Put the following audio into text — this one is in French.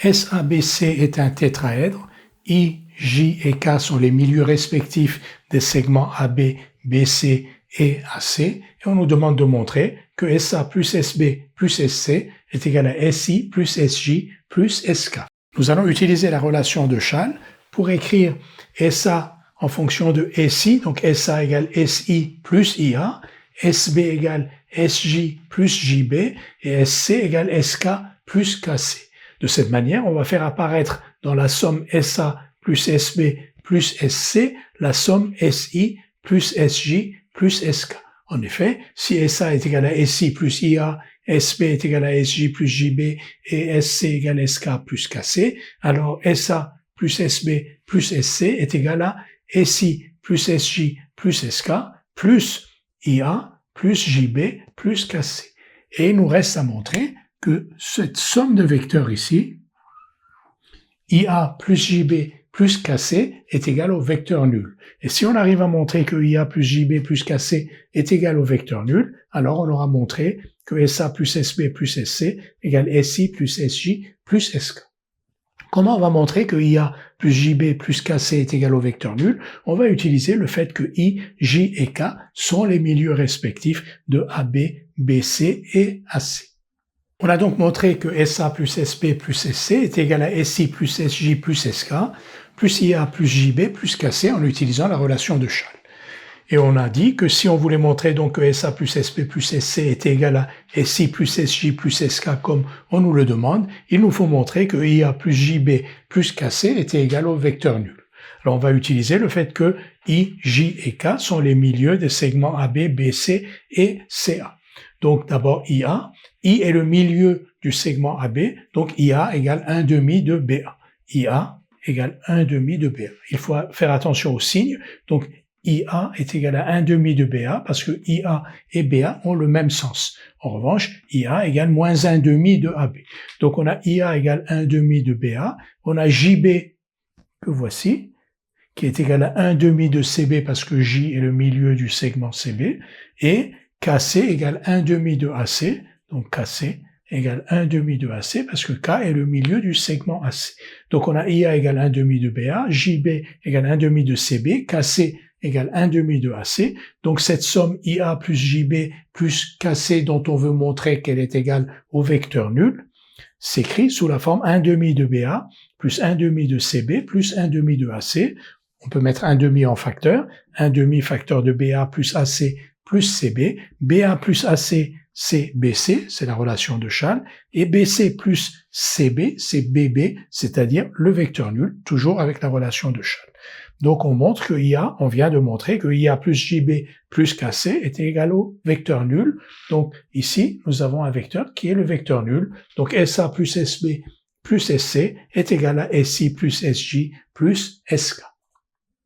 SABC est un tétraèdre, I, J et K sont les milieux respectifs des segments AB, BC et AC, et on nous demande de montrer que SA plus SB plus SC est égal à SI plus SJ plus SK. Nous allons utiliser la relation de Schall pour écrire SA en fonction de SI, donc SA égale SI plus IA, SB égale SJ plus JB et SC égale SK plus KC. De cette manière, on va faire apparaître dans la somme SA plus SB plus SC la somme SI plus SJ plus SK. En effet, si SA est égal à SI plus IA, SB est égal à SJ plus JB et SC égale SK plus KC, alors SA plus SB plus SC est égal à SI plus SJ plus SK plus IA plus JB plus KC. Et il nous reste à montrer que cette somme de vecteurs ici, IA plus JB plus KC est égal au vecteur nul. Et si on arrive à montrer que IA plus JB plus KC est égal au vecteur nul, alors on aura montré que SA plus SB plus SC égale SI plus SJ plus SK. Comment on va montrer que IA plus JB plus KC est égal au vecteur nul? On va utiliser le fait que I, J et K sont les milieux respectifs de AB, BC et AC. On a donc montré que SA plus SB plus SC est égal à SI plus SJ plus SK plus IA plus JB plus KC en utilisant la relation de Schall. Et on a dit que si on voulait montrer donc que SA plus SB plus SC était égal à SI plus SJ plus SK comme on nous le demande, il nous faut montrer que IA plus JB plus KC était égal au vecteur nul. Alors on va utiliser le fait que I, J et K sont les milieux des segments AB, BC et CA. Donc d'abord IA, I est le milieu du segment AB, donc IA égale 1 demi de BA. IA égale 1 demi de BA. Il faut faire attention aux signes, donc IA est égal à 1 demi de BA parce que IA et BA ont le même sens. En revanche, IA égale moins 1 demi de AB. Donc on a IA égale 1 demi de BA, on a JB que voici, qui est égal à 1 demi de CB parce que J est le milieu du segment CB, et KC égale 1 demi de AC, donc KC égale 1 demi de AC parce que K est le milieu du segment AC. Donc on a IA égale 1 demi de BA, JB égale 1 demi de CB, KC égale 1 demi de AC. Donc cette somme IA plus JB plus KC dont on veut montrer qu'elle est égale au vecteur nul s'écrit sous la forme 1 demi de BA plus 1 demi de CB plus 1 demi de AC. On peut mettre 1 demi en facteur, 1 demi facteur de BA plus AC plus CB, BA plus AC c'est BC, c'est la relation de Schall, et BC plus CB, c'est BB, c'est-à-dire le vecteur nul, toujours avec la relation de Schall. Donc on montre que IA, on vient de montrer que IA plus JB plus KC est égal au vecteur nul. Donc ici, nous avons un vecteur qui est le vecteur nul. Donc SA plus SB plus SC est égal à SI plus SJ plus SK.